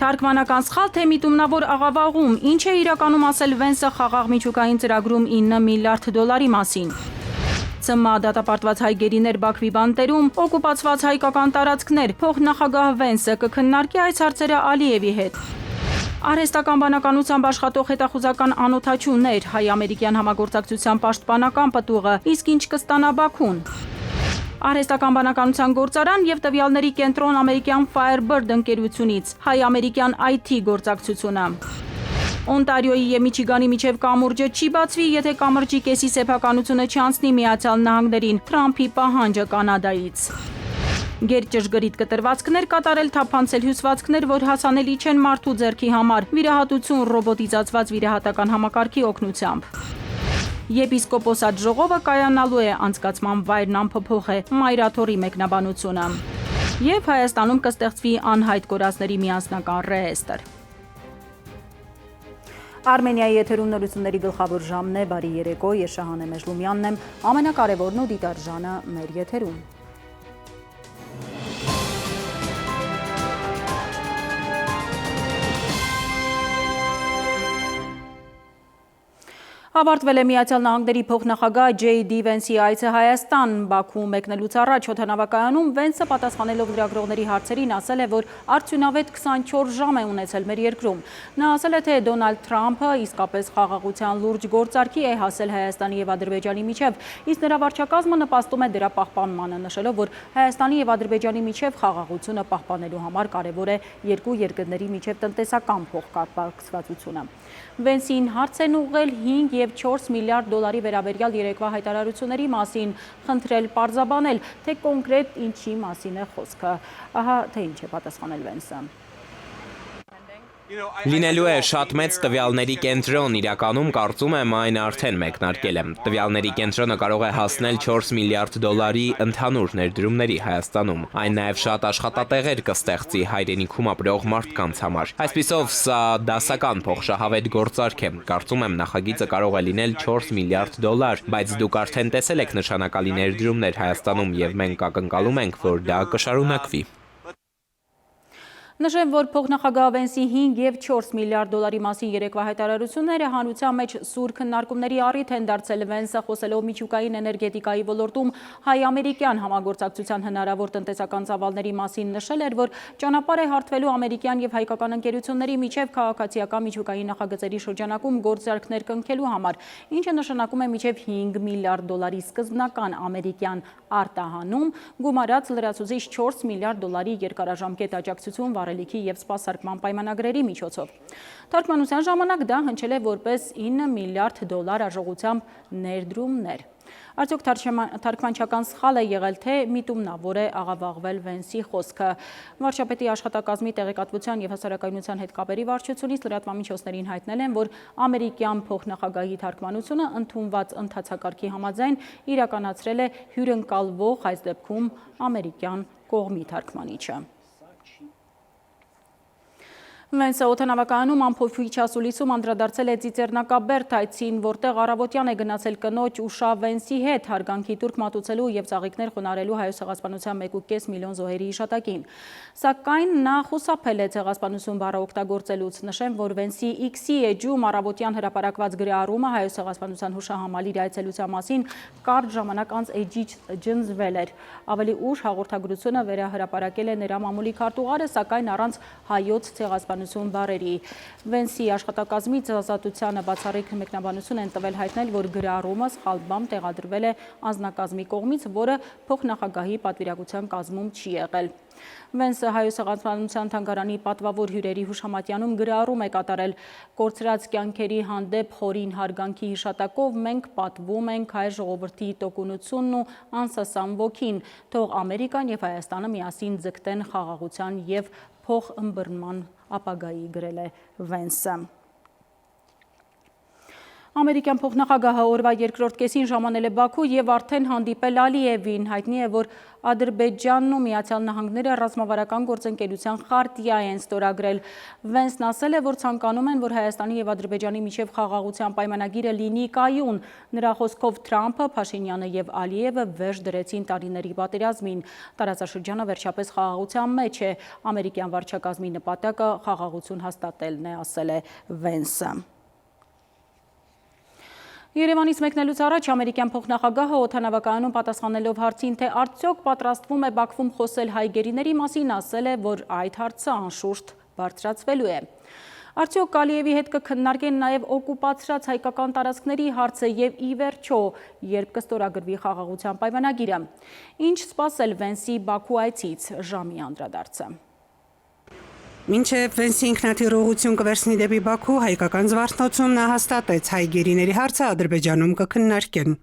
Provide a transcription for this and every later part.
Թարգմանական սխալ թե միտումնավոր աղավաղում, ինչ է իրականում ասել Վենսը խաղաղ միջուկային ծրագրում 9 միլիարդ դոլարի մասին։ ՑՄԱ դատապարտված հայ գերիներ Բաքվի բանտերում, օկուպացված հայկական տարածքներ, փոխնախագահ Վենսը կքննարկի այս հարցերը Ալիևի հետ։ Արհեստական բանականությամբ աշխատող հետախուզական անօդաչուներ, հայ-ամերիկյան համագործակցության պաշտպանական պտուղը, իսկ ինչ կստանա Բաքուն։ Արհեստական բանականության գործարան և տվյալների կենտրոն ամերիկյան Firebird ընկերությունից, հայ-ամերիկյան IT գործակցությունը։ Օնտարիոյի և Միչիգանի միջև կամուրջը չի բացվի, եթե կամրջի կեսի սեփականությունը չանցնի Միացյալ Նահանգներին, Թրամփի պահանջը Կանադայից։ Գերճշգրիտ կտրվածքներ կատարել, թափանցել հյուսվածքներ, որ հասանելի չեն մարդու ձեռքի համար, վիրահատություն ռոբոտիզացված վիրահատական համակարգի օգնությամբ։ Եպիսկոպոսատ ժողովը կայանալու է, անցկացման վայրն անփոփոխ է, Մայրաթորի մեկնաբանությունը։ Եվ Հայաստանում կստեղծվի անհայտ կորածների միասնական ռեեստր։ Արմենիայի եթերում նորությունների գլխավոր ժամն է, բարի երեկո, ես Շահանե Մեժլումյանն եմ, ամենակարևորն ու դիտարժանը մեր եթերում։ Ավարտվել է Միացյալ Նահանգների փոխնախագահ J.D. Վենսի այցը Հայաստան, Բաքու մեկնելուց առաջ օդանավակայանում Վենսը պատասխանելով լրագրողների հարցերին ասել է, որ արդյունավետ 24 ժամ է ունեցել մեր երկրում։ Նա ասել է, թե Դոնալդ Թրամփը իսկապես խաղաղության լուրջ գործարքի է հասել Հայաստանի և Ադրբեջանի միջև, իսկ նրա վարչակազմը նպաստում է դրա պահպանմանը, նշելով, որ Հայաստանի և Ադրբեջանի միջև խաղաղությունը պահպանելու համար կարևոր է երկու երկրների միջև տնտեսական փոխկապակցվածությունը։ Վենսին հարց են ուղղել 5 և 4 միլիարդ դոլարի վերաբերյալ երեկվա հայտարարությունների մասին, խնդրել պարզաբանել, թե կոնկրետ ինչի մասին է խոսքը։ Ահա թե ինչ է պատասխանել Վենսը։ Լինելու է շատ մեծ տվյալների կենտրոն, իրականում կարծում եմ այն արդեն մեկնարկել է։ Տվյալների կենտրոնը կարող է հասնել 4 միլիարդ դոլարի ընդհանուր ներդրումների Հայաստանում։ Այն նաև շատ աշխատատեղեր կստեղծի հայրենիքում ապրող մարդկանց համար։ Այսպիսով, սա դասական փոխշահավետ գործարք է։ Կարծում եմ նախագիծը կարող է լինել 4 միլիարդ դոլար, բայց դուք արդեն տեսել եք նշանակալի ներդրումներ Հայաստանում և մենք ակնկալում ենք, որ դա կշարունակվի։ Նշեմ, որ փոխնախագահ Վենսի 5 և 4 միլիարդ դոլարի մասին երեկվա հայտարարությունները հանրության մեջ սուր քննարկումների առիթ են դարձել Վենսը խոսելով միջուկային էներգետիկայի ոլորտում հայ-ամերիկյան համագործակցության հնարավոր տնտեսական ծավալների մասին նշել էր, որ ճանապարհ է հարթվելու ամերիկյան և հայկական ընկերությունների միջև քաղաքացիական միջուկային նախագծերի շրջանակում գործարքներ կնքելու համար, ինչը նշանակում է մինչև 5 միլիարդ դոլարի սկզբնական ամերիկյան արտահանում, գումարած լրացուցիչ 4 միլիարդ դոլարի երկարաժամկետ աջակցություն վառելիքի և սպասարկման պայմանագրերի միջոցով։ Թարգմանության ժամանակ դա հնչել է որպես 9 միլիարդ դոլար արժողությամբ ներդրումներ։ Արդյոք թարգմանչական սխալ է եղել, թե միտումնավոր է աղավաղվել Վենսի խոսքը։ Վարչապետի աշխատակազմի տեղեկատվության և հասարակայնության հետ կապերի վարչությունից լրատվամիջոցներին հայտնել են, որ ամերիկյան փոխնախագահի թարգմանությունը ընդունված ընթացակարգի համաձայն իրականացրել է հյուրընկալվող, այս դեպքում ամերիկյան կողմի թարգմանիչը։ Վենսը օդանավակայանում ամփոփիչ ասուլիսում անդրադարձել է Ծիծեռնակաբերդ այցին, որտեղ առավոտյան է գնացել կնոջ Ուշա Վենսի հետ հարգանքի տուրք մատուցելու և ծաղիկներ խոնարհելու Հայոց ցեղասպանության 1.5 միլիոն զոհերի հիշատակին։ Սակայն նա խուսափել է ցեղասպանություն բառը օգտագործելուց։ Նշեմ, որ Վենսի X-ի էջում առավոտյան հրապարակված գրառումը Հայոց ցեղասպանության հուշահամալիրի այցելության մասին կարճ ժամանակ անց էջից ջնջվել էր։ Ավելի ուշ հաղորդագրությունը վերահրապարակել է նրա մամուլի քարտուղարը, սակայն առանց հայոց ցեղասպանություն բառերի։ Վենսի աշխատակազմից Ազատությանը բացառիկ մեկնաբանություն են տվել, հայտնել, որ գրառումը սխալբամ տեղադրվել է անձնակազմի կողմից, որը փոխնախագահի պատվիրակության կազմում չի եղել։ Վենսը Հայոց ցեղասպանության թանգարանի պատվավոր հյուրերի հուշամատյանում գրառում է կատարել. «Կորցրած կյանքերի հանդեպ խորին հարգանքի հիշատակով մենք պատվում ենք հայ ժողովրդի տոկունությունն ու անսասան ոգին։ Թող Ամերիկան և Հայաստանը միասին ձգտեն խաղաղության և փոխըմբռնման ապագայի», գրել է Վենսը։ Ամերիկյան փոխնախագահը օրվա երկրորդ կեսին ժամանել է Բաքու եւ արդեն հանդիպել Ալիևին։ Հայտնի է, որ Ադրբեջանն ու Միացյալ Նահանգները ռազմավարական գործընկերության խարտիա են ստորագրել։ Վենսն ասել է, որ ցանկանում են, որ Հայաստանի եւ Ադրբեջանի միջև խաղաղության պայմանագիրը լինի կայուն։ Նրա խոսքով Թրամփը, Փաշինյանը եւ Ալիևը վերջ դրեցին տարիների պատերազմին։ Տարածաշրջանը վերջապես խաղաղության մեջ է։ Ամերիկյան վարչակազմի նպատակը խաղաղություն հաստատելն է, ասել է Վենսը։ Երևանից մեկնելուց առաջ ամերիկյան փոխնախագահը օդանավակայանում պատասխանելով հարցին, թե արդյոք պատրաստվում է Բաքվում խոսել հայ գերիների մասին, ասել է, որ այդ հարցը անշուշտ բարձրացվելու է։ Արդյոք Ալիևի հետ կքննարկեն նաև օկուպացրած հայկական տարածքների հարցը եւ ի վերջո, երբ կստորագրվի խաղաղության պայմանագիրը։ Ինչ սպասել Վենսի Բաքու այցից, ժամի անդրադարձը։ Մինչև Վենսի ինքնաթիռողություն կվերցնի դեպի Բաքու, հայկական զվարթնոցում նա հաստատեց հայ գերիների հարցը Ադրբեջանում կքննարկեն։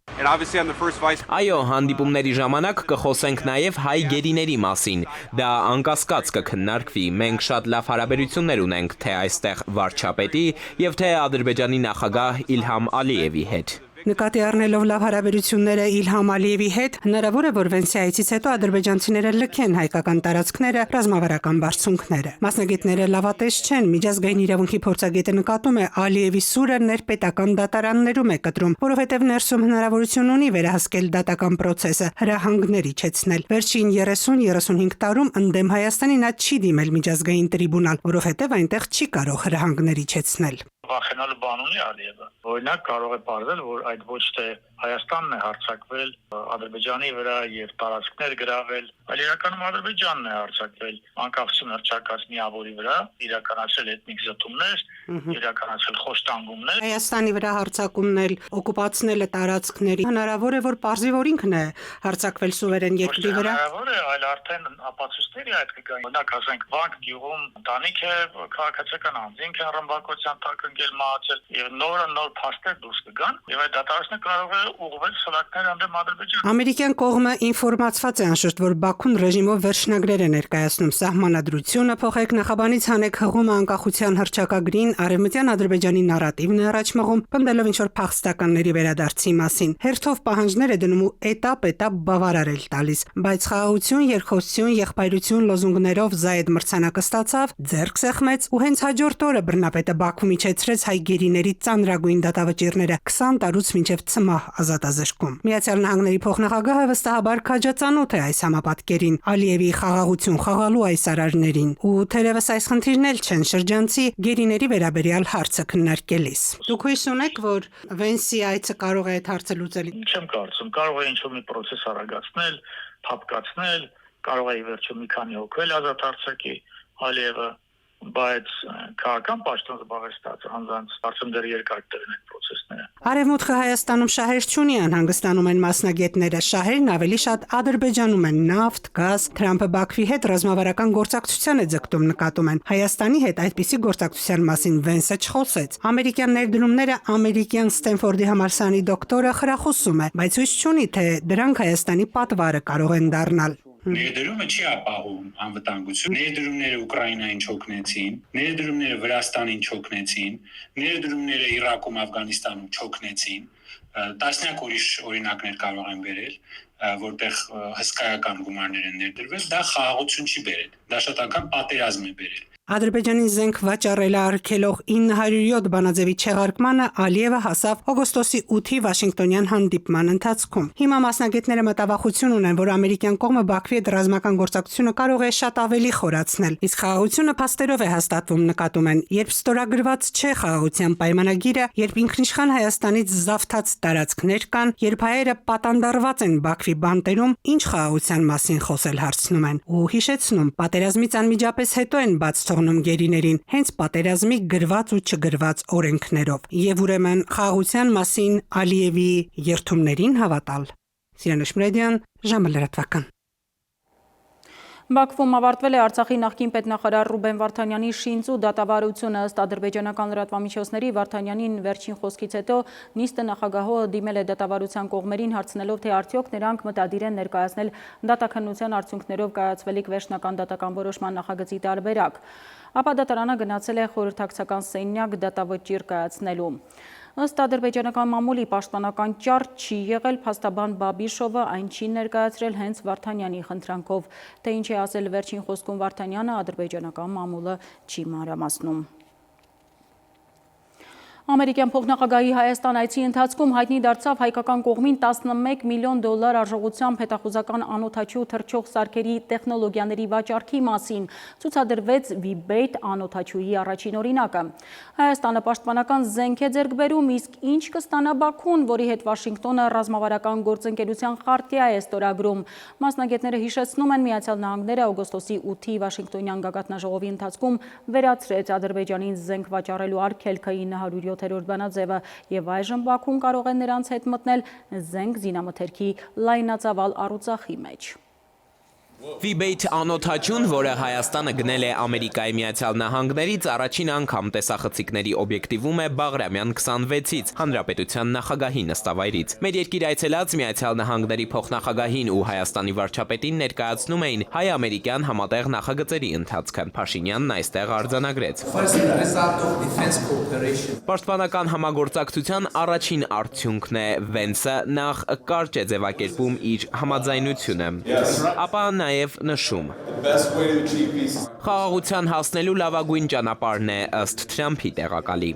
Այո, հանդիպումների ժամանակ կխոսենք նաև հայ գերիների մասին։ Դա անկասկած կքննարկվի։ Մենք շատ լավ հարաբերություններ ունենք թե այստեղ վարչապետի եւ թե Ադրբեջանի նախագահ Իլհամ Ալիևի հետ։ Նկատի առնելով լավ հարաբերությունները Իլհամ Ալիևի հետ, հնարավոր է, որ Վենսի այցից հետո ադրբեջանցիները լքեն հայկական տարածքները, ռազմավարական բարձունքները։ Մասնագետները լավատես չեն, միջազգային իրավունքի փորձագետը նկատում է Ալիևի սուրը ներպետական դատարաններում է կտրում, որովհետև ներսում հնարավորություն ունի վերահսկել դատական process-ը, հրահանգներ իջեցնել։ Վերջին 30-35 տարում ընդդեմ Հայաստանի նա չի դիմել միջազգային տրիբունալ, որովհետև այնտեղ չի կարող հրահանգներ իջեցնել։ Վախենալու բան ունի Ալիևը։ Օրինակ կարող է պարզել, որ այդ ոչ թե Հայաստանն է հարձակվել Ադրբեջանի վրա եւ տարածքներ գրավել, այլ իրականում Ադրբեջանն է հարձակվել անկախություն հռչակած միավորի վրա, իրականացել էթնիկ զտումներ, իրականացել խոշտանգումներ։ Հայաստանի վրա հարձակումն օկուպացնելը տարածքների հնարավոր է, որ պարզի որ ինքն է հարձակվել սուվերեն երկրի վրա։ Հնարավոր է, այլ արդեն ապացույցների այդ կգան։ Օրինակ ասենք Վանք գյուղում ընտանիք է քաղաքացիական անձինք են ռմբակոծության տակ ընկել մահացել եւ նոր փաստեր դուրս կգան եւ այդ դատարանը կարող է ուղղվել սլակներ ընդդեմ Ադրբեջան։ Ամերիկյան կողմը ինֆորմացված է անշուշտ, որ Բաքուն ռեժիմով վերջնագրեր է ներկայացնում սահմանադրությունը, փոխեք նախաբանից հանեք հղումը անկախության հռչակագրին, արևմտյան Ադրբեջանի նարատիվն է առաջ մղում, պնդելով ինչ-որ փախստականների վերադարձի մասին։ Հերթով պահանջներ է դնում ու էտապ բավարարել տալիս, բայց խաղաղություն, երկխոսություն, եղբայրություն լոզունգներով Զայեդ մրցանակը ստացավ, ձեռք սեղմեց ու հենց հաջորդ օրը բռնապետը Բաքվում իջեցրեց հայ գերիների ծանրագույն դատավճիռները 20 տարուց մինչև ցմահ ազատազրկում։ Միացյալ Նահանգների փոխնախագահը վստահաբար քաջածանոթ է այս համապատկերին, Ալիևի խաղաղություն խաղալու այս արարներին, ու թերևս այս խնդիրն էլ չեն շրջանցի գերիների վերաբերյալ հարցը քննարկելիս։ Դուք հույս ունեք, որ Վենսի այցը կարող է այդ հարցը լուծել։ Չեմ կարծում, կարող է ինչ-որ մի process արագացնել, փափկացնել, կարող է ի վերջո մի քանի հոգել ազատ արձակի Ալիևը, բայց քաղաքական պաշտոն զբաղեցած անձանց արդեն դեռ երկար տևեն այդ process-ները։ Արևմուտքը Հայաստանում շահեր չունի, անհանգստանում են մասնագետները, շահերն ավելի շատ Ադրբեջանում են նավթ, գազ, Թրամփը Բաքվի հետ ռազմավարական գործակցության է ձգտում, նկատում են։ Հայաստանի հետ այդպիսի գործակցության մասին Վենսը չխոսեց։ Ամերիկյան ներդրումները ամերիկյան Ստենֆորդի համալսարանի դոկտորը խրախուսում է, բայց հույս չունի, թե դրանք Հայաստանի պատվարը կարող են դառնալ։ Ներդրումը չի ապահովում անվտանգություն։ Ներդրումները Ուկրաինային չօգնեցին, ներդրումները Վրաստանին չօգնեցին, ներդրումները Իրաքում, Աֆղանստանում չօգնեցին։ Տասնյակ ուրիշ օրինակներ կարող են բերել, որտեղ հսկայական գումարներ են ներդրվել, դա խաղաղություն չի բերել, դա շատ անգամ պատերազմ է բերել։ Ադրբեջանի զենք վաճառելը արգելող 907 բանաձևի չեղարկմանը Ալիևը հասավ օգոստոսի 8-ի Վաշինգտոնյան հանդիպման ընթացքում։ Հիմա մասնագետները մտավախություն ունեն, որ ամերիկյան կողմը Բաքվի հետ ռազմական գործակցությունը կարող է շատ ավելի խորացնել, իսկ խաղաղությունը փաստերով է հաստատվում, նկատում են, երբ ստորագրված չէ խաղաղության պայմանագիրը, երբ ինքնիշխան Հայաստանից զավթած տարածքներ կան, երբ հայերը պատանդարված են Բաքվի բանտերում, ինչ խաղաղության մասին խոսել հարցնում են ու հիշեցնում, պատերազմից անմիջապես հետո են բաց գերիներին, հենց պատերազմի գրված ու չգրված օրենքներով, եւ ուրեմն խաղաղության մասին Ալիևի երթումներին հավատալ։ Սիրանուշ Մրեդյան, ժամը լրատվական։ Բաքվում ավարտվել է Արցախի նախկին պետնախարար Ռուբեն Վարդանյանի շինծու դատավարությունը, ըստ ադրբեջանական լրատվամիջոցների Վարդանյանին վերջին խոսքից հետո նիստը նախագահողը դիմել է դատավարության կողմերին հարցնելով, թե արդյոք նրանք մտադիր են ներկայացնել դատաքննության արդյունքներով կայացվելիք վերջնական դատական որոշման նախագծի տարբերակ։ Ապա դատարանը գնացել է խորհրդակցական սենյակ դատավճիռ կայացնելու։ Ըստ ադրբեջանական մամուլի պաշտպանական ճարճ չի եղել, փաստաբան Բաբիշովը այն չի ներկայացրել հենց Վարդանյանի խնդրանքով, թե ինչ է ասել վերջին խոսքում Վարդանյանը, ադրբեջանական մամուլը չի մանրամասնում։ Ամերիկյան փոխնախագահի Հայաստան այցի ընթացքում հայտնի դարձավ հայկական կողմին $11 միլիոն հետախուզական անօդաչու թռչող սարքերի տեխնոլոգիաների վաճառքի մասին, ցուցադրվեց V-Bait անօդաչուի առաջին օրինակը։ Հայաստանը պաշտպանական զենք է ձեռք բերում, իսկ ինչ կստանա Բաքուն, որի հետ Վաշինգտոնը ռազմավարական գործընկերության խարտիա է ստորագրում։ Մասնագետները հիշեցնում են, Միացյալ Նահանգները օգոստոսի 8-ի Վաշինգտոնյան գագաթնաժողովի ընթացքում վերացրեց Ադրբեջանին զենք վաճառելու արգելքը 907-րդ բանաձևը եւ այժմ Բաքուն կարող է նրանց հետ մտնել զենք զինամթերքի լայնածավալ առուծախի մեջ։ V-Bait անօդաչուն, որը Հայաստանը գնել է Ամերիկայի Միացյալ Նահանգներից, առաջին անգամ տեսախցիկների օբյեկտիվում է Բաղրամյան 26-ից Հանրապետության նախագահի նստավայրից։ Մեր երկիր այցելած Միացյալ Նահանգների փոխնախագահին ու Հայաստանի վարչապետին ներկայացնում էին հայ-ամերիկյան համատեղ նախագծերի ընթացքը։ Փաշինյանն այստեղ արձանագրեց. Պաշտպանական համագործակցության առաջին արդյունքն է, Վենսը նախ կարճ է ձևակերպում իր համաձայնությունը, ապա նաև նշում. Խաղաղության հասնելու լավագույն ճանապարհն է ըստ Թրամփի տեղակալի։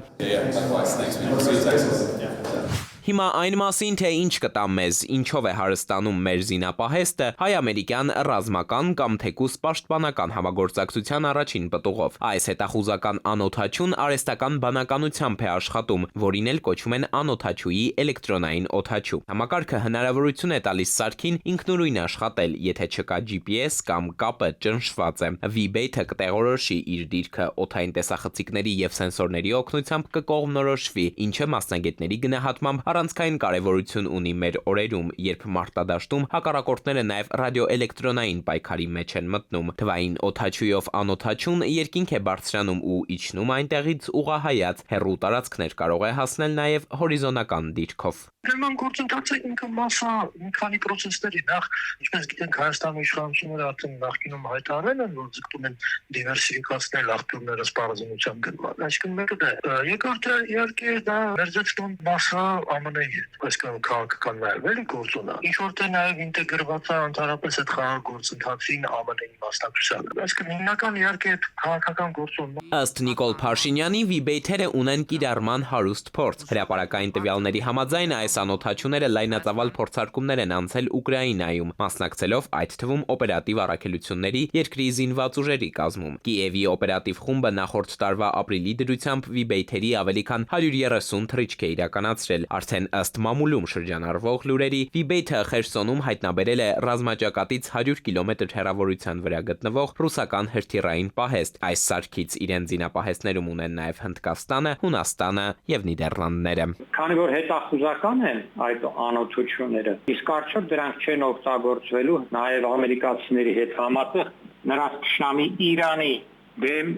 Հիմա այն մասին, թե ինչ կտա մեզ, ինչով է հարստանում մեր զինապահեստը, հայ-ամերիկյան ռազմական կամ թեկուզ պաշտպանական համագործակցության առաջին պտուղով։ Այս հետախուզական անօդաչուն արհեստական բանականությամբ է աշխատում, որին էլ կոչում են անօդաչուի էլեկտրոնային օդաչու։ Համակարգը հնարավորություն է տալիս սարքին ինքնուրույն աշխատել, եթե չկա GPS կամ կապը ճնշված է։ V-Bait-ը կտեղորոշի իր դիրքը օդային տեսախցիկների եւ սենսորների օգնությամբ կկողմնորոշվի, ինչը մասնագետների գնահատմամբ առանցքային կարևորություն ունի մեր օրերում, երբ մարտադաշտում հակառակորդները նաև ռադիոէլեկտրոնային պայքարի մեջ են մտնում։ Թվային օդաչույով անօդաչուն երկինք է բարձրանում ու իջնում այնտեղից ուղղահայաց, հեռու տարածքներ կարող է հասնել նաև հորիզոնական դիրքով։ Նման գործընթացը ինքը մասա մի քանի process-ների, նախ, ինչպես գիտենք, Հայաստանի իշխանությունները արդեն նախկինում հայտարարել են, որ ձգտում են դիվերսիֆիկացնել աղբյուրները սպառազինության գնման։ Այսինքն մեկը դա է։ Երկրորդը իհարկե դա մերձեցնում մասա ԱՄՆ-ի հետ, այսինքն քաղաքական նաև էլի գործոնա։ Ինչ որ թե նաև ինտեգրված է ընդհանրապես այդ խաղաղ գործընթացին ԱՄՆ-ի մասնակցությանը։ Այսինքն հիմնական իհարկե քաղաքական գործոնն է։ Ըստ Նիկոլ Փաշինյանի, V-Bait-երը ունեն կիրառման հարուստ փորձ։ Հրապարակային տվյալների համաձայն այս անօդաչուները լայնածավալ փորձարկումներ են անցել Ուկրաինայում, մասնակցելով այդ թվում օպերատիվ առաքելությունների երկրի զինված ուժերի կազմում։ Կիևի օպերատիվ խումբը նախորդ տարվա ապրիլի դրությամբ V-Bait-երի ավելի քան 130 թռիչք է իրականացրել։ Արդեն ըստ մամուլում շրջանառվող լուրերի, V-Bait-ը Խերսոնում հայտնաբերել է ռազմաճակատից 100 կիլոմետր հեռավորության վրա գտնվող ռուսական հրթիռային պահեստ։ Այս սարքից իրեն զինապահեստներում ունեն նաև Հնդկաստանը, Հունաստանը եւ Նիդերլանդները։ Քանի որ հետախուզական են այդ անօդաչուները, իսկ արդյոք դրանք չեն օգտագործվելու նաև ամերիկացիների հետ համատեղ նրանց թշնամի Իրանի դեմ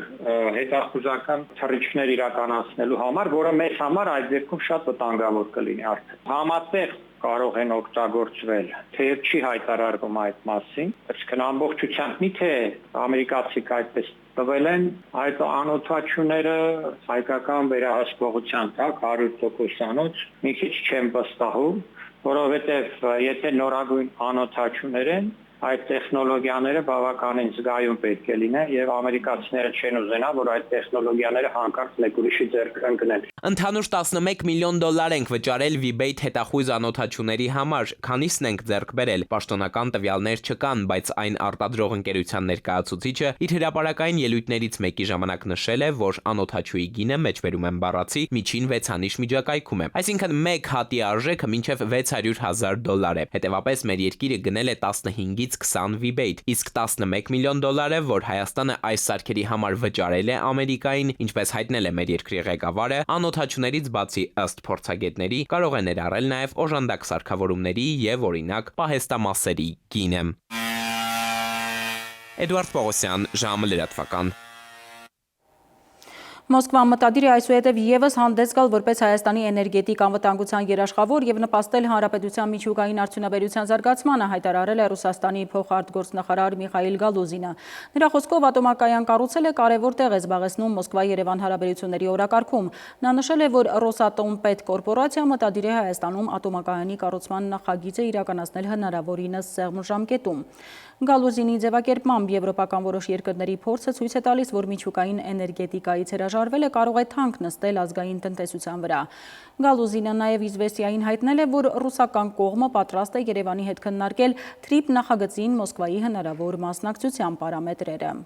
հետախուզական թռիչքներ իրականացնելու համար, որը մեզ համար այդ դեպքում շատ վտանգավոր կլինի արդեն։ Համատեղ կարող են օգտագործվել, թեև չի հայտարարվում այդ մասին, այսինքն ամբողջությամբ միթե ամերիկացիք այդպես տվել են այդ անօդաչուները հայկական վերահսկողության տակ 100%-անոց, մի քիչ չեմ վստահում, որովհետև եթե նորագույն անօդաչուներ են, այդ տեխնոլոգիաները բավականին զգայուն պետք է լինեն եւ ամերիկացիները չեն ուզենա, որ այդ տեխնոլոգիաները հանկարծ մեկ ուրիշի ձեռք ընկնեն։ Ընդհանուր $11 միլիոն ենք վճարել V-Bait հետախույզ անօդաչուների համար, քանիսն ենք ձեռք բերել։ Պաշտոնական տվյալներ չկան, բայց այն արտադրող ընկերության ներկայացուցիչը իր հրապարակային ելույթներից մեկի ժամանակ նշել է, որ անօդաչուի գինը մեջբերում են բառացի միջին 6-անիշ միջակայքում է։ Այսինքն մեկ հատի արժեքը մինչև $600,000 է։ Հետևաբար մեր երկիրը գնել է 15-ից 20 V-Bait, իսկ $11 միլիոն, որ Հայաստանը այս սարքերի համար վճարել է Ամերիկային, ինչպես հայտնել է մեր երկրի ղեկավարը, անօդաչուներից բացի ըստ փորձագետների կարող է ներառել նաև օժանդակ սարքավորումների եւ օրինակ պահեստամասերի գինը։ Էդուարդ Պողոսյան, ժամը լրատվական։ Մոսկվան մտադիր է այսուհետև եւս հանդես գալ որպես Հայաստանի էներգետիկ անվտանգության երաշխավոր եւ նպաստել հանրապետության միջուկային արդյունաբերության զարգացմանը, հայտարարել է Ռուսաստանի փոխարտգործնախարար Միխայիլ Գալուզինը։ Նրա խոսքով ատոմակայան կառուցելը կարևոր տեղ է զբաղեցնում Մոսկվա-Երևան հարաբերությունների օրակարգում։ Նա նշել է, որ Ռոսատոմ պետկորպորացիա մտադիր է Հայաստանում ատոմակայանի կառուցման նախագիծը իրականացնել հնարավորինս սեղմ ժամկետում։ Գալուզինի ձևակերպմամբ եվրոպական որոշ երկրների փորձը ցույց է տալիս, որ միջուկային էներգետիկայից հրաժարվելը կարող է թանկ նստել ազգային տնտեսության վրա։ Գալուզինը նաև Իզվեստիային հայտնել է, որ ռուսական կողմը պատրաստ է Երևանի հետ քննարկել TRIP նախագծին Մոսկվայի հնարավոր մասնակցության պարամետրերը։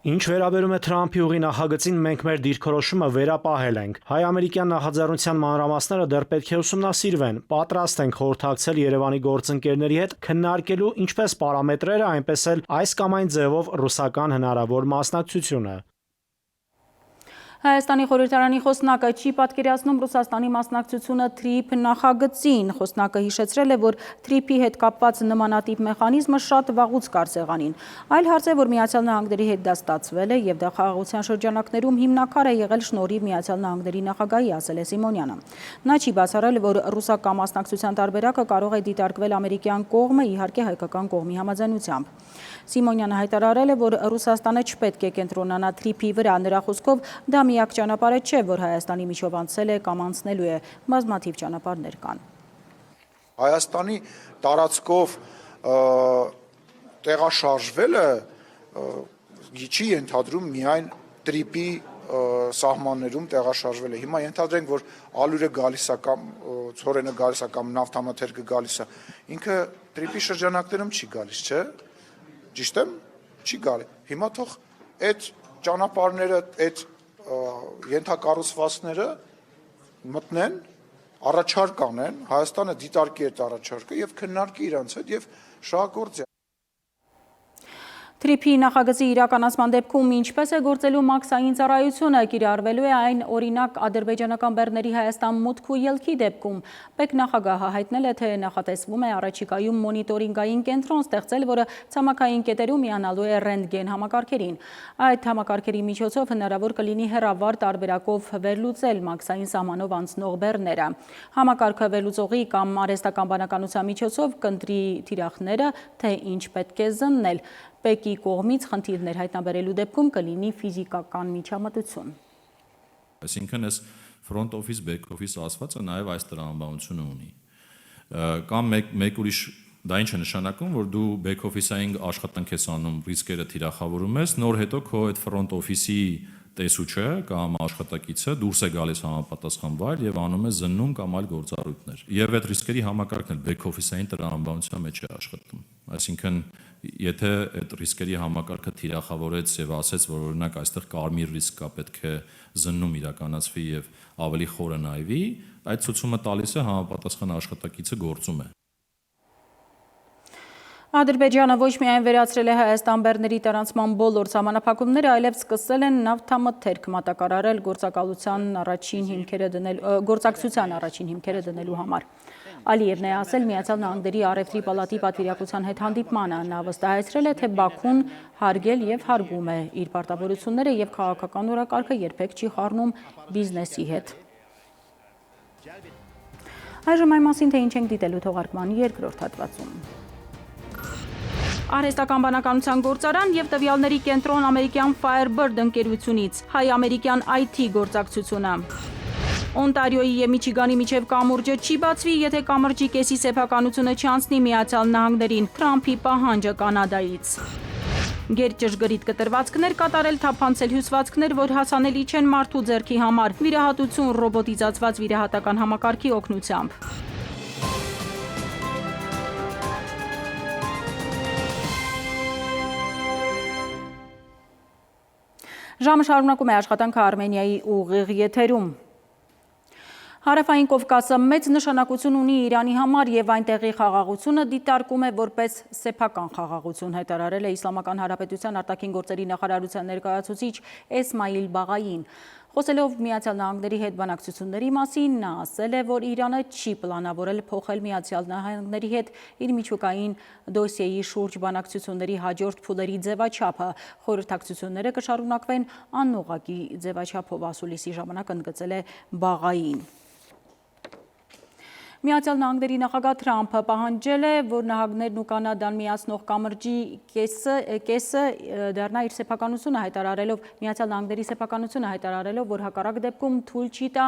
Ինչ վերաբերում է Թրամփի ուղի նախագծին, մենք մեր դիրքորոշումը վերապահել ենք։ Հայ-ամերիկյան նախաձեռնության մանրամասները դեռ պետք է ուսումնասիրվեն։ Պատրաստ ենք խորհրդակցել Երևանի գործընկերների հետ քննարկելու ինչպես պարամետրերը, այնպես էլ այս կամ այն ձևով ռուսական հնարավոր մասնակցությունը։ Հայաստանի խորհրդարանի խոսնակը չի պատկերացնում Ռուսաստանի մասնակցությունը TRIP նախագծին։ Խոսնակը հիշեցրել է, որ TRIP-ի հետ կապված նմանատիպ մեխանիզմը շատ վաղուց կար սեղանին։ Այլ հարց է, որ Միացյալ Նահանգների հետ դա ստացվել է եւ դա խաղաղության շրջանակներում հիմնակար է եղել շնորհիվ Միացյալ Նահանգների նախագահի, ասել է Սիմոնյանը։ Նա չի բացառել, որ ռուսական մասնակցության տարբերակը կարող է դիտարկվել ամերիկյան կողմը, իհարկե հայկական կողմի համաձայնությամբ։ Սիմոնյանը հայտարարել է, որ Ռուսաստանը չպետք է կենտրոնանա TRIP-ի վրա։ Նրա խոսքով դա միակ ճանապարհը չէ, որ Հայաստանի միջով անցել է կամ անցնելու է, բազմաթիվ ճանապարհներ կան։ Հայաստանի տարածքով տեղաշարժվելը չի ենթադրում միայն TRIP-ի սահմաններում տեղաշարժվել է։ Հիմա ենթադրենք, որ ալյուրը գալիս է կամ ցորենը գալիս է կամ նավթամթերքը գալիս է, ինքը TRIP-ի շրջանակներում չի գալիս, չէ՞։ Ճիշտ եմ, չի գալի։ Հիմա թող այդ ճանապարհները, այդ ենթակառուցվածքները մտնեն, առաջարկ անեն, Հայաստանը դիտարկի այդ առաջարկը եւ քննարկի իրանց հետ եւ շահագործի։ TRIP-ի նախագծի իրականացման դեպքում ինչպես է գործելու մաքսային ծառայությունը, կիրառվելու է այն օրինակ ադրբեջանական բեռների Հայաստան մուտք ու ելքի դեպքում։ Պետնախագահը հայտնել է, թե նախատեսվում է առաջիկայում մոնիտորինգային կենտրոն ստեղծել, որը ցամաքային կետերում միանալու է ռենտգեն համակարգերին։ Այդ համակարգերի միջոցով հնարավոր կլինի հեռավար տարբերակով վերլուծել մաքսային սահմանով անցնող բեռները։ Համակարգը վերլուծողի կամ արհեստական բանականության միջոցով կընտրի թիրախները, թե ինչ պետք է զննել։ Պեկի կողմից խնդիրներ հայտնաբերելու դեպքում կլինի ֆիզիկական միջամտություն։ Այսինքն այս front office, back office ասվածը նաև այս տրամաբանությունը ունի։ Կամ մեկ ուրիշ դա ինչ է նշանակում, որ դու back office-ային աշխատանք ես անում, ռիսկերը թիրախավորում ես, նոր հետո քո այդ front office-ի տեսուչը կամ աշխատակիցը դուրս է գալիս համապատասխան վայր եւ անում է զննում կամ այլ գործառույթներ։ Եվ այդ ռիսկերի համակարգն էլ back office-ային տրամաբանության մեջ է աշխատում։ Այսինքն եթե այդ ռիսկերի համակարգը թիրախավորեց եւ ասեց, որ օրինակ այստեղ կարմիր ռիսկ կա, պետք է զննում իրականացվի եւ ավելի խորը նայվի, այդ ցուցումը տալիս է համապատասխան աշխատակիցը գործում է։ Ադրբեջանը ոչ միայն վերացրել է Հայաստան բեռների տարանցման բոլոր սահմանափակումները, այլև սկսել են նավթամթերք մատակարարել գործակցության առաջին հիմքերը դնելու համար։ Ալիևն է ասել Միացյալ Նահանգների առևտրի պալատի պատվիրակության հետ հանդիպմանը։ Նա վստահեցրել է, թե Բաքուն հարգել եւ հարգում է իր պարտավորությունները եւ քաղաքական օրակարգը երբեք չի խառնում բիզնեսի հետ։ Այժմ այն մասին, թե ինչ ենք դիտելու թողարկման երկրորդ հատվածում։ Արհեստական բանականության գործարան եւ տվյալների կենտրոն ամերիկյան Firebird ընկերությունից, հայ-ամերիկյան IT գործակցությունը։ Օնտարիոյի եւ Միչիգանի միջև կամուրջը չի բացվի, եթե կամրջի կեսի սեփականությունը չանցնի Միացյալ Նահանգներին, Թրամփի պահանջը Կանադայից։ Գերճշգրիտ կտրվածքներ կատարել, թափանցել հյուսվածքներ, որ հասանելի չեն մարդու ձեռքի համար, վիրահատություն ռոբոտիզացված վիրահատական համակարգի օգնությամբ։ Ժամը շարունակում է աշխատանքը Արմենիայի ուղիղ եթերում։ Հարավային Կովկասը մեծ նշանակություն ունի Իրանի համար եւ այնտեղի խաղաղությունը դիտարկում է որպես սեփական խաղաղություն, հայտարարել է Իսլամական Հանրապետության արտաքին գործերի նախարարության ներկայացուցիչ Էսմայիլ Բաղային։ Խոսելով Միացյալ Նահանգների հետ բանակցությունների մասին, նա ասել է, որ Իրանը չի պլանավորել փոխել Միացյալ Նահանգների հետ իր միջուկային դոսիեի շուրջ բանակցությունների հաջորդ փուլերի ձևաչափը։ Խորհրդակցությունները կշարունակվեն անուղղակի ձևաչափով, ասուլիսի ժամանակ ընդգծել է Բաղային։ Միացյալ Նահանգների նախագահ Թրամփը պահանջել է, որ նահանգներն ու Կանադան միացնող կամրջի կեսը դառնա իր սեփականությունը հայտարարելով, Միացյալ Նահանգների սեփականությունը հայտարարելով, որ հակառակ դեպքում թույլ չի տա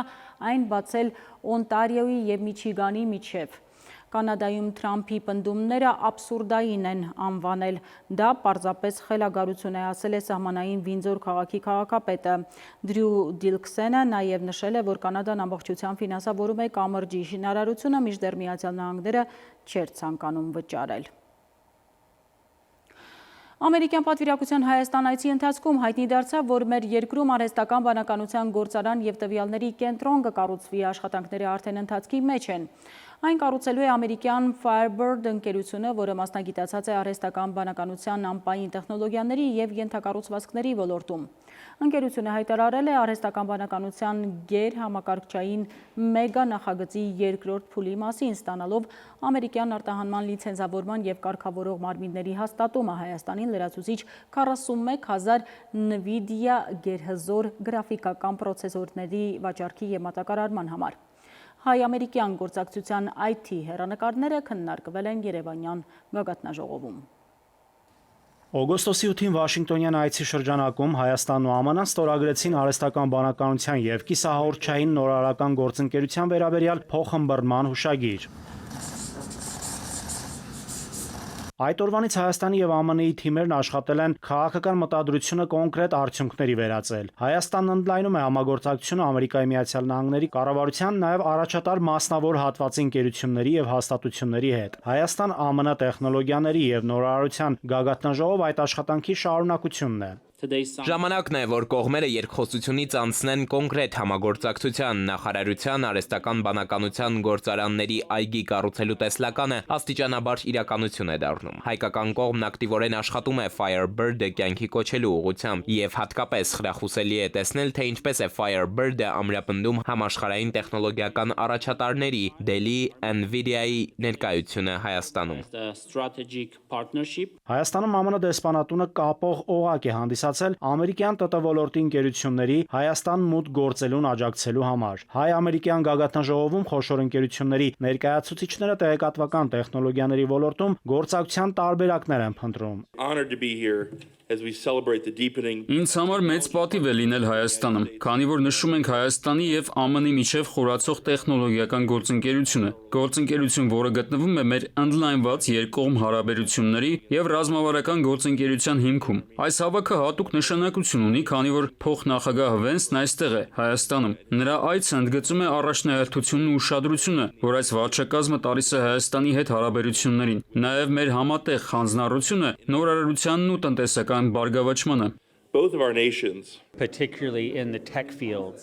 այն բացել Օնտարիոյի եւ Միչիգանի միջև։ Կանադայում Թրամփի պնդումները աբսուրդային են անվանել։ Դա պարզապես խելագարություն է, ասել է սահմանային Վինձոր քաղաքի քաղաքապետը։ Դրյու Դիլքսենը նաև նշել է, որ Կանադան ամբողջությամբ ֆինանսավորում է կամրջի շինարարությունը, մինչդեռ Միացյալ Նահանգները չէր ցանկանում վճարել։ Ամերիկյան պատվիրակության Հայաստան այցի ընթացքում հայտնի դարձավ, որ մեր երկրում արհեստական բանականության գործարան եւ տվյալների կենտրոն կկառուցվի, աշխատանքները արդեն ընթացքի մեջ են։ Այն կառուցելու է ամերիկյան Firebird ընկերությունը, որը մասնագիտացած է արհեստական բանականության անպային տեխնոլոգիաների եւ ենթակառուցվածքների ոլորտում։ Ընկերությունը հայտարարել է արհեստական բանականության գերհամակարգչային մեգա նախագծի երկրորդ փուլի մասին, ստանալով ամերիկյան արտահանման լիցենզավորման եւ կարգավորող մարմինների հաստատումը Հայաստանին լրացուցիչ 41,000 NVIDIA գերհզոր գրաֆիկական պրոցեսորների վաճառքի եւ մատակարարման համար։ Հայ-ամերիկյան գործակցության IT հեռանկարները քննարկվել են Երևանյան գագաթնաժողովում։ Օգոստոսի 8-ին Վաշինգտոնյան այցի շրջանակում Հայաստանն ու ԱՄՆ-ն ստորագրեցին արհեստական բանականության եւ կիսահաղորդչային նորարարական գործընկերության վերաբերյալ փոխըմբռնման հուշագիր։ Այդ օրվանից Հայաստանի եւ ԱՄՆ-ի թիմերն աշխատել են քաղաքական մտադրությունը կոնկրետ արդյունքների վերածել։ Հայաստանն ընդլայնում է համագործակցությունը Ամերիկայի Միացյալ Նահանգների կառավարության նաեւ առաջատար մասնավոր հատվածի ընկերությունների եւ հաստատությունների հետ։ Հայաստան-ԱՄՆ տեխնոլոգիաների եւ նորարարության գագաթնաժողով այդ աշխատանքի շարունակությունն է։ Ժամանակն է, որ կողմերը երկխոսությունից անցնեն կոնկրետ համագործակցության, նախարարության արհեստական բանականության գործարանների այգի կառուցելու տեսլականը աստիճանաբար իրականություն է դառնում։ Հայկական կողմն ակտիվորեն աշխատում է Firebird-ը կյանքի կոչելու ուղղությամբ եւ հատկապես խրախուսելի է տեսնել, թե ինչպես է Firebird-ը ամրապնդում համաշխարհային տեխնոլոգիական առաջատարների Dell-ի, NVIDIA-ի ներկայությունը Հայաստանում։ Հայաստանում ԱՄՆ դեսպանատունը կապող օղակ է հանդիսացել ամերիկյան ՏՏ ոլորտի ընկերությունների Հայաստան մուտք գործելուն աջակցելու համար։ Հայ-ամերիկյան գագաթնաժողովում խոշոր ընկերությունների ներկայացուցիչները տեղեկատվական տեխնոլոգիաների ոլորտում գործակցության տարբերակներ են փնտրում։ Ինձ համար մեծ պատիվ է լինել Հայաստանում, քանի որ նշում ենք Հայաստանի եւ ԱՄՆ-ի միջև խորացող տեխնոլոգիական գործընկերությունը, գործընկերություն, որը գտնվում է մեր ընդլայնված երկկողմ հարաբերությունների եւ ռազմավարական գործընկերության հիմքում։ Այս հավաքը հատուկ նշանակություն ունի, քանի որ փոխնախագահ Վենսն այստեղ է, Հայաստանում։ Նրա այցը ընդգծում է առաջնահերթությունն ու ուշադրությունը, որ այս վարչակազմը տալիս է Հայաստանի հետ հարաբերություններին, նաեւ մեր համատեղ խանձնառությունը, նորարարությանն ու տնտեսական բարգավաճմանը։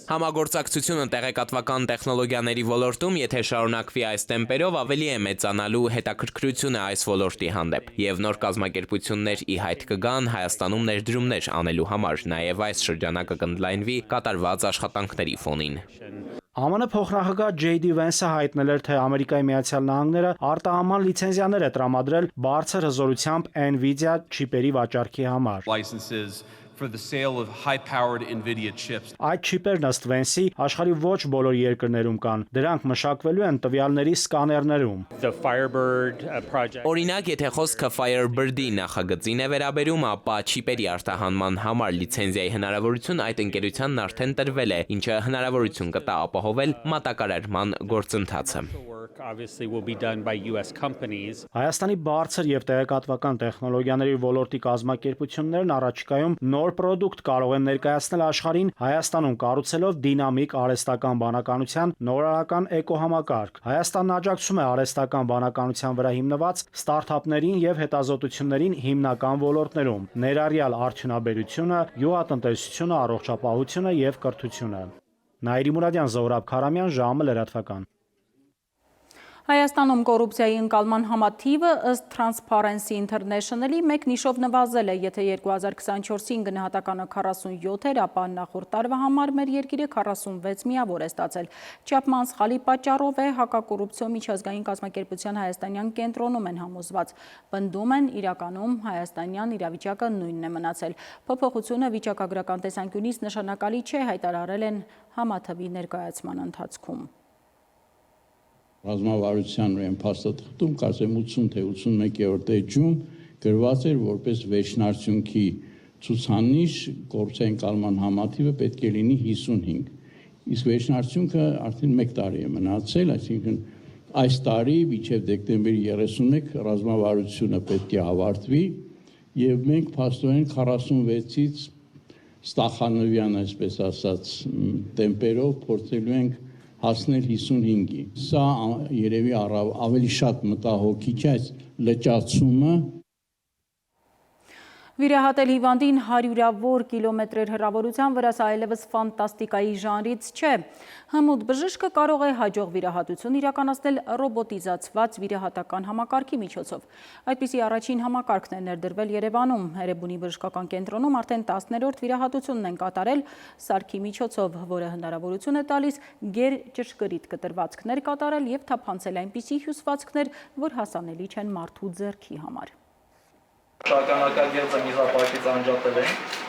Համագործակցությունը տեղեկատվական տեխնոլոգիաների ոլորտում, եթե շարունակվի այս տեմպերով, ավելի է մեծանալու հետաքրքրությունը այս ոլորտի հանդեպ եւ նոր կազմակերպություններ ի հայտ կգան Հայաստանում ներդրումներ անելու համար, նաեւ այս շրջանակը կընդլայնվի կատարված աշխատանքների ֆոնին։ ԱՄՆ փոխնախագահ JD Vance-ը հայտնել էր, թե Ամերիկայի Միացյալ Նահանգները արտահանման լիցենզիաներ է տրամադրել բարձր հզորությամբ NVIDIA չիպերի վաճառքի համար։ Այդ չիպերն ըստ Vance-ի աշխարհի ոչ բոլոր երկրներում կան։ Դրանք մշակվելու են տվյալների սկաներներում։ Օրինակ, եթե խոսքը Firebird-ի նախագծին է վերաբերում, ապա չիպերի արտահանման համար լիցենզիայի հնարավորություն այդ ընկերությանն արդեն տրվել է, ինչը հնարավորություն կտա ապահովել մատակարարման գործընթացը։ Հայաստանի բարձր եւ տեղեկատվական տեխնոլոգիաների ոլորտի կազմակերպություններն առաջիկայում նոր պրոդուկտ կարող են ներկայացնել աշխարհին Հայաստանում կառուցելով դինամիկ արհեստական բանականության նորարարական էկոհամակարգ։ Հայաստանն աջակցում է արհեստական բանականության վրա հիմնված ստարտափներին եւ հետազոտություններին հիմնական ոլորտներում՝ ներառյալ արդյունաբերությունը, գյուղատնտեսությունը, առողջապահությունը եւ կրթությունը։ Նաիրի Մուրադյան, Զորաբ Քարամյան, ժամը լրատվական։ Հայաստանում կոռուպցիայի ընկալման համաթիվը ըստ Transparency International-ի մեկ նիշով նվազել է, եթե 2024-ին գնահատականը 47 էր, ապա նախորդ տարվա համար մեր երկիրը 46 միավոր է ստացել։ Չափման սխալի պատճառով է հակակոռուպցիոն միջազգային կազմակերպության հայաստանյան կենտրոնում են համոզված։ Պնդում են, իրականում հայաստանյան իրավիճակը նույնն է մնացել։ Փոփոխությունը վիճակագրական տեսանկյունից նշանակալի չէ, հայտարարել են համաթվի ներկայացման ընթացքում։ Ռազմավարության ու փաստաթղթում կարծեմ 80 թե 81-րդ էջում գրված էր որպես վերջնարդյունքի ցուցանիշ կոռուպցիայի ընկալման համաթիվը պետք է լինի 55։ Իսկ վերջնարդյունքը արդեն 1 տարի է մնացել, այսինքն այս տարի մինչև դեկտեմբերի 31 ռազմավարությունը պետք է ավարտվի եւ մենք փաստորեն 46-ից Ստախանովյան, այսպես ասած, տեմպերով փորձելու ենք հասնել 55-ի։ Սա երևի ավելի շատ մտահոգիչ է այս լճացումը։ Վիրահատել հիվանդին 100-ավոր կիլոմետրեր հեռավորության վրա սա այլևս ֆանտաստիկայի ժանրից չէ։ Հմուտ բժիշկը կարող է հաջող վիրահատություն իրականացնել ռոբոտիզացված վիրահատական համակարգի միջոցով։ Այդպիսի առաջին համակարգն է ներդրվել Երևանում։ Էրեբունի բժշկական կենտրոնում արդեն 10-րդ վիրահատությունն են կատարել սարքի միջոցով, որը հնարավորություն է տալիս գերճշգրիտ կտրվածքներ կատարել եւ թափանցել այնպիսի հյուսվածքներ, որ հասանելի չեն մարդու ձեռքի համար։ Շագանակագեղձը միզապարկից անջատել ենք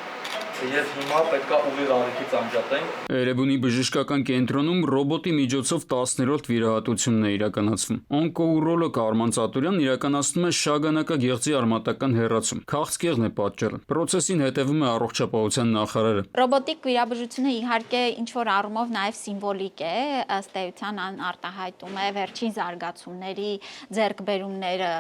եւ հիմա պետք է ուղիղ ալիքից անջատենք։ Էրեբունի բժշկական կենտրոնում ռոբոտի միջոցով 10-րդ վիրահատությունն է իրականացվում։ Օնկոուրոլոգ Արման Ծատուրյանն իրականացնում է շագանակագեղձի արմատական հեռացում։ Քաղցկեղն է պատճառը։ Պրոցեսին հետևում է առողջապահության նախարարը։ Ռոբոտիկ վիրաբուժությունը իհարկե ինչ-որ առումով նաև սիմվոլիկ է, ըստ էության արտահայտում է վերջին զարգացումների ձեռքբերումները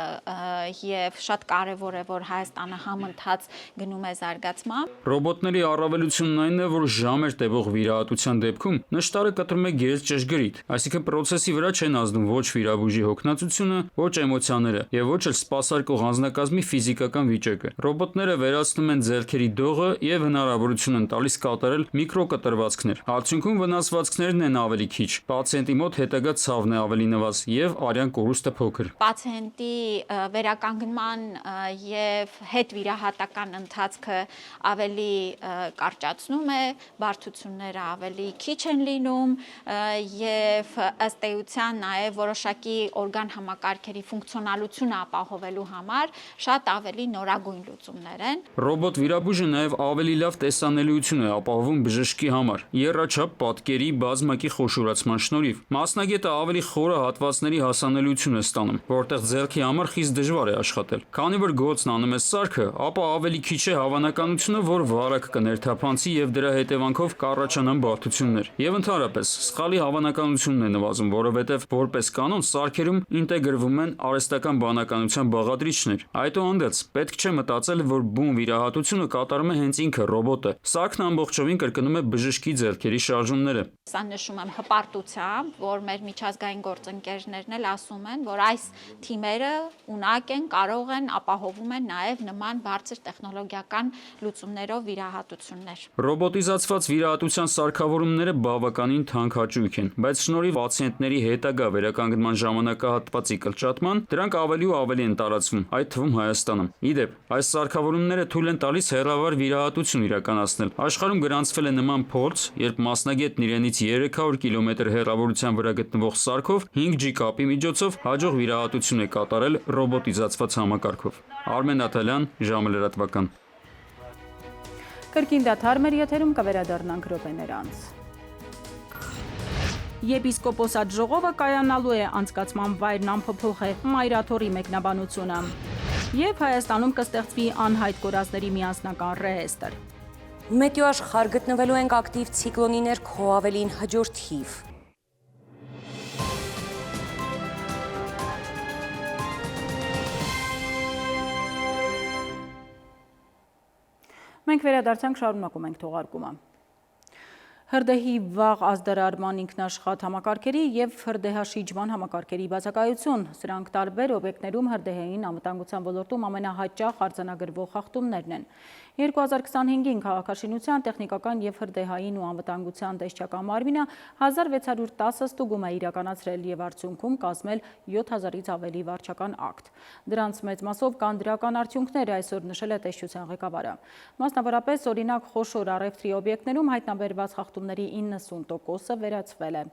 եւ շատ կարեւոր է, որ Հայաստանը համընթաց գնում է զարգացման։ Ռոբոտների առավելությունն այն է, որ ժամեր տևող վիրահատության դեպքում նշտարը կտրում է գերճշգրիտ, այսինքն պրոցեսի վրա չեն ազդում ոչ վիրաբույժի հոգնածությունը, ոչ էմոցիաները եւ ոչ էլ սպասարկող անձնակազմի ֆիզիկական վիճակը։ Ռոբոտները վերացնում են ձեռքերի դողը եւ հնարավորություն են տալիս կատարել միկրոկտրվածքներ։ Արդյունքում վնասվածքներն են ավելի քիչ, պացիենտի մոտ հետագա ցավն է ավելի նվազ եւ արյան կորուստը փոքր։ Պացիենտի վերականգնման եւ հետվիրահատական ընթացքը ավելի կարճացնում է, բարդությունները ավելի քիչ են լինում եւ ըստ էության նաեւ որոշակի օրգան համակարգերի ֆունկցիոնալությունը ապահովելու համար շատ ավելի նորագույն լուծումներ են։ Ռոբոտ վիրաբույժը նաեւ ավելի լավ տեսանելիություն է ապահովում բժշկի համար, եռաչափ պատկերի բազմակի խոշորացման շնորհիվ։ Մասնագետը ավելի խորը հատվածների հասանելիություն է ստանում, որտեղ ձեռքի համար խիստ դժվար է աշխատել։ Քանի որ գործն անում է սարքը, ապա ավելի քիչ է հավանականությունը, որ վարակ կներթափանցի եւ դրա հետևանքով կառաջանան բարդություններ։ Եվ ընդհանրապես սխալի հավանականությունն է նվազում, որովհետեւ որպես կանոն սարքերում ինտեգրվում են արհեստական բանականության բաղադրիչներ։ Այդուհանդերձ պետք չէ մտածել, որ բուն վիրահատությունը կատարում է հենց ինքը ռոբոտը։ Սարքն ամբողջովին կրկնում է բժշկի ձեռքերի շարժումները։ Սա նշում եմ հպարտությամբ, որ մեր միջազգային գործընկերներն էլ ասում են, որ այս թիմերը ունակ են, կարող են, ապահովում են նաեւ նման բարձր տեխնոլոգիական լուծումներով վիրահատություններ։ Ռոբոտիզացված վիրահատության սարքավորումները բավականին թանկ հաճույք են, բայց շնորհիվ պացիենտների հետագա վերականգնման ժամանակահատվածի կրճատման դրանք ավելի ու ավելի են տարածվում, այդ թվում Հայաստանում։ Իդեպ, այս սարքավորումները թույլ են տալիս հեռավար վիրահատություն իրականացնել։ Աշխարհում գրանցվել է նման փորձ, երբ մասնագետն իրենից 300 կիլոմետր հեռավորության վրա գտնվող սարքով 5G կապի միջոցով հաջող վիրահատություն է կատարել ռոբոտիզացված համակարգով։ Արմեն Աթալյան, ժամը լրատվական։ Կրկին դադար մեր եթերում կվերադառնանք րոպեներ անց։ Եպիսկոպոսատ ժողովը կայանալու է, անցկացման վայրն անփոփոխ է, Մայրաթորի մեկնաբանությունը։ Եվ Հայաստանում կստեղծվի անհայտ կորածների միասնական ռեեստր։ Մետեոաշխարհ գտնվելու ենք ակտիվ ցիկլոնի ներքո, ավելին հաջորդ հիվ։ Մենք վերադարձանք, շարունակում ենք թողարկումը։ Հրդեհի վաղ ազդարարման ինքնաշխատ համակարգերի և հրդեհաշիջման համակարգերի բացակայություն։ Սրանք տարբեր օբյեկտներում հրդեհային անվտանգության ոլորտում ամենահաճախ արձանագրվող խախտումներն են։ 2025-ին քաղաքաշինության, տեխնիկական և հրդեհային ու անվտանգության տեսչական մարմինը 1610 ստուգում է իրականացրել և արդյունքում կազմել 7000-ից ավելի վարչական ակտ։ Դրանց մեծ մասով կան դրական արդյունքներ, այսօր նշել է տեսչության ղեկավարը։ Մասնավորապես, օրինակ, խոշոր առևտրի օբյեկտներում հայտնաբերված խախտումների 90%-ը վերացվել է։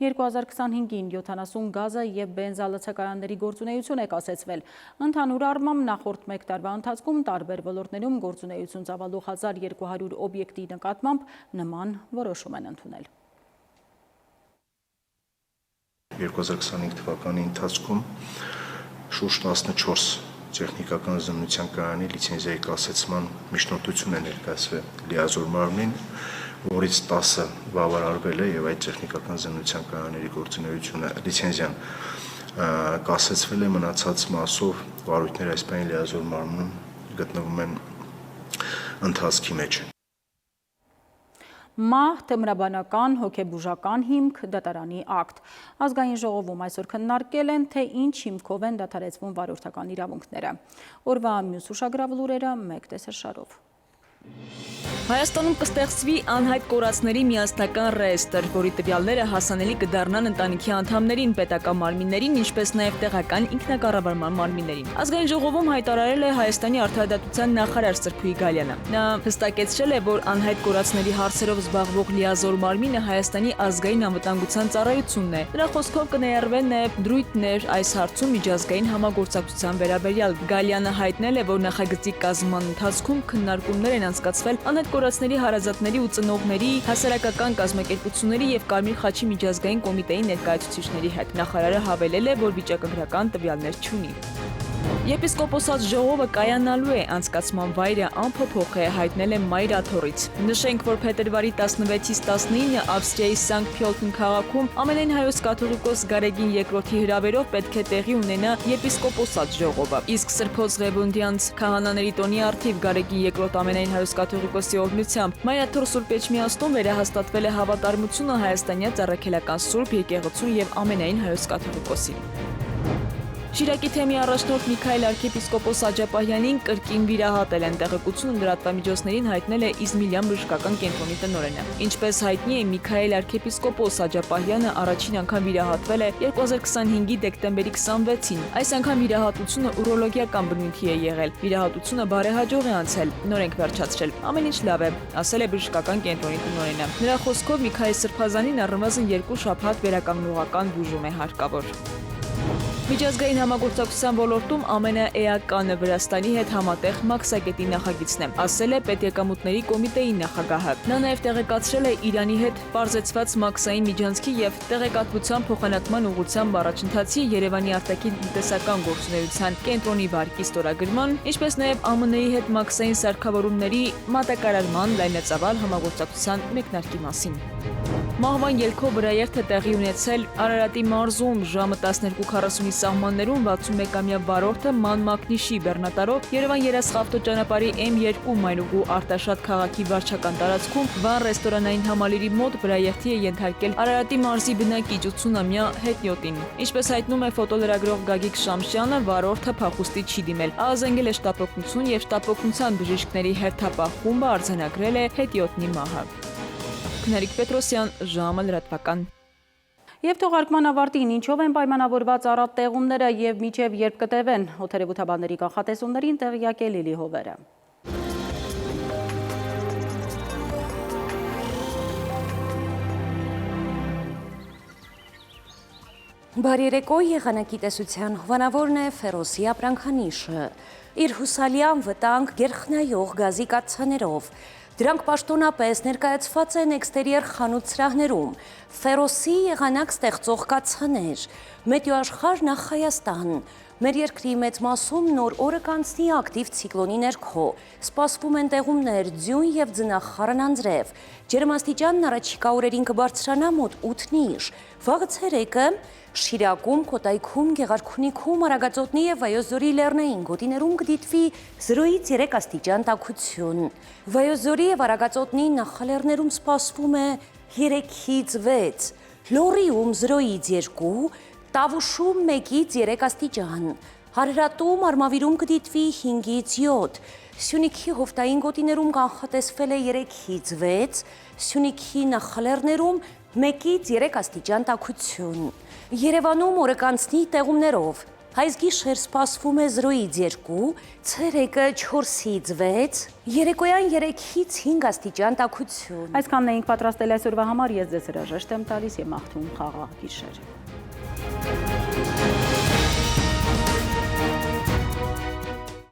2025-ին 70 գազը և բենզալցակայանների գործունեություն է կասեցվել։ Ընդհանուր առմամբ նախորդ մեկ տարվա ընթացքում տարբեր ոլորտներում գործունեություն ծավալող 1200 օբյեկտի նկատմամբ նման որոշում են ընդունել։ 2025 թվականի ընթացքում շուրջ 14 տեխնիկական զննության կայանի լիցենզիայի կասեցման միջնորդություն է ներկայացվել լիազոր մարմնին, որից 10-ը բավարարվել է եւ այդ տեխնիկական զննության կայանների գործունեությունը լիցենզիան կասեցվել է, մնացած մասով վարույթները այս պահին լիազոր մարմնում գտնվում են ընթացքի մեջ։ Մահ, թմրաբանական, հոգեբուժական հիմք, դատարանի ակտ։ Ազգային ժողովում այսօր քննարկել են, թե ինչ հիմքով են դադարեցվում վարորդական իրավունքները։ Օրվա մյուս ուշագրավ լուրերը մեկ տեսաշարով։ Հայաստանում կստեղծվի անհայտ կորածների միասնական ռեեստրը, որի տվյալները հասանելի կդառնան ընտանիքի անդամներին, պետական մարմիններին, ինչպես նաև տեղական ինքնակառավարման մարմիններին։ Ազգային ժողովում հայտարարել է Հայաստանի արդարադատության նախարար Սրփուի Գալյանը։ Նա հստակեցրել է, որ անհայտ կորածների հարցերով զբաղվող լիազոր մարմինը Հայաստանի ազգային անվտանգության ծառայությունն է։ Նրա խոսքով կներառվեն նաև դրույթներ այս հարցում միջազգային համագործակցության վերաբերյալ։ Գալյանը հայտնել է, որ նախագծի կազմման ընթացքում քննարկումներ են անցկացվել անհայտ կորածների հարազատների ու ծնողների, հասարակական կազմակերպությունների եւ Կարմիր խաչի միջազգային կոմիտեի ներկայացուցիչների հետ։ Նախարարը հավելել է, որ վիճակագրական տվյալներ չունի։ Եպիսկոպոսած ժողովը կայանալու է, անցկացման վայրը անփոփոխ է, հայտնել է Մայր Աթոռից։ Նշենք, որ փետրվարի 16-ից 19-ը Ավստրիայի Սանկտ Փյոլտեն քաղաքում ամենայն հայոց կաթողիկոս Գարեգին II-ի հրավերով պետք է տեղի ունենա եպիսկոպոսած ժողովը։ Իսկ Սրբոց Ղևոնդյանց քահանաների տոնի առթիվ Գարեգին II ամենայն հայոց կաթողիկոսի օրհնությամբ Մայր Աթոռ Սուրբ Էջմիածնում վերահաստատվել է հավատարմությունը հայաստանյաց առաքելական Սուրբ Եկեղեցուն եւ ամենայն հայոց կաթողիկոսին։ Շիրակի թեմի առաջնորդ Միքայել arczepiskopos Աջապահյանին կրկին վիրահատել են, տեղեկությունը լրատվամիջոցներին հայտնել է Իզմիլյան բժշկական կենտրոնի տնօրենը։ Ինչպես հայտնի է, Միքայել arczepiskopos Աջապահյանը առաջին անգամ վիրահատվել է 2025-ի դեկտեմբերի 26-ին։ Այս անգամ վիրահատությունը ուրոլոգիական բնույթի է եղել։ Վիրահատությունը բարեհաջող է անցել, նոր ենք վերջացրել։ Ամեն ինչ լավ է, ասել է բժշկական կենտրոնի տնօրենը։ Նրա խոսքով Միքայել Սրբազանին առնվազն 2 շաբաթ վերականգնողական բուժում է հարկավոր։ Միջազգային համագործակցության ոլորտում ամենաէականը Վրաստանի հետ համատեղ մաքսակետի նախագիծն է, ասել է Պետեկամուտների կոմիտեի նախագահը։ Նա նաև տեղեկացրել է Իրանի հետ պարզեցված մաքսային միջանցքի եւ տեղեկատվության փոխանակման ուղղությամբ առաջընթացի Երևանի արտաքին տնտեսական գործունեության կենտրոնի վարկի ստորագրման, ինչպես նաև ԱՄՆ-ի հետ մաքսային սարքավորումների մատակարարման լայնածավալ համագործակցության մեկնարկի մասին։ Մահվան ելքով վրաերթ է տեղի ունեցել Արարատի մարզում ժամը 12:40-ի սահմաններում 61-ամյա վարորդը Ման Մակնիշի բեռնատարով Երևան-Երասխ ավտոճանապարհի M2 մայրուղու Արտաշատ քաղաքի վարչական տարածքում Վան ռեստորանային համալիրի մոտ վրաերթի է ենթարկել Արարատի մարզի բնակիչ 80-ամյա հետիոտին։ Ինչպես հայտնում է ֆոտոլրագրող Գագիկ Շամշյանը, վարորդը փախուստի չի դիմել։ Ահազանգել է շտապօգնություն եւ շտապօգնության բժիշկների հերթապահ խումբը արձանագրել է հետիոտնի մահը։ Քնարիկ Պետրոսյան, ժամը լրատվական։ Եվ թողարկման ավարտին ինչով են պայմանավորված առատ տեղումները եւ միջև երբ կտևեն, օդերևութաբանների կանխատեսումներին տեղյակ է Լիլի Հովերը։ Բարերեկո եղանակի տեսության հովանավորն է Ֆերոսի ապրանքանիշը։ Իր հուսալիան վտանգ գերխնայող գազի կաթսաներով։ Դրանք պաշտոնապես ներկայացված են էքստերիեր խանութ սրահներում, Ֆերոսի եղանակ ստեղծող կաթսաներ, Մետեոաշխարհ նախ Հայաստան, մեր երկրի մեծ մասում նոր օրը կանցնի ակտիվ ցիկլոնի ներքո, սպասվում են տեղումներ, ձյուն եւ ձնախառն անձրև, ջերմաստիճանն առաջիկա օրերին կբարձրանա մոտ 8-ից, վաղը ցերեկը Շիրակում, Կոտայքում, Գեղարքունիքում, Արագածոտնի եւ Վայոց-Ձորի լեռնային գոտիներում կդիտվի 0-ից 3 աստիճան տաքություն։ Վայոց-Ձորի եւ Արագածոտնի նախալեռներում սպասվում է 3-ից 6, Լոռիում 0-ից 2, Տավուշում 1-ից 3 աստիճան, Հարրատում արմավիրում կդիտվի 5-ից 7, Սյունիքի հովտային գոտիներում կանխատեսվել է 3-ից 6, Սյունիքի նախալեռներում 1-ից 3 աստիճան տաքություն։ Երևանում օրը կանցնի տեղումներով։ Այս գիշեր սպասվում է 0-ից 2, ցերեկը 4-ից 6, երեկոյան 3-ից 5 աստիճան տաքություն։ Այսքանն էինք պատրաստել այսօրվա համար, ես ձեզ հրաժեշտ եմ տալիս եւ մաղթում խաղաղ գիշեր։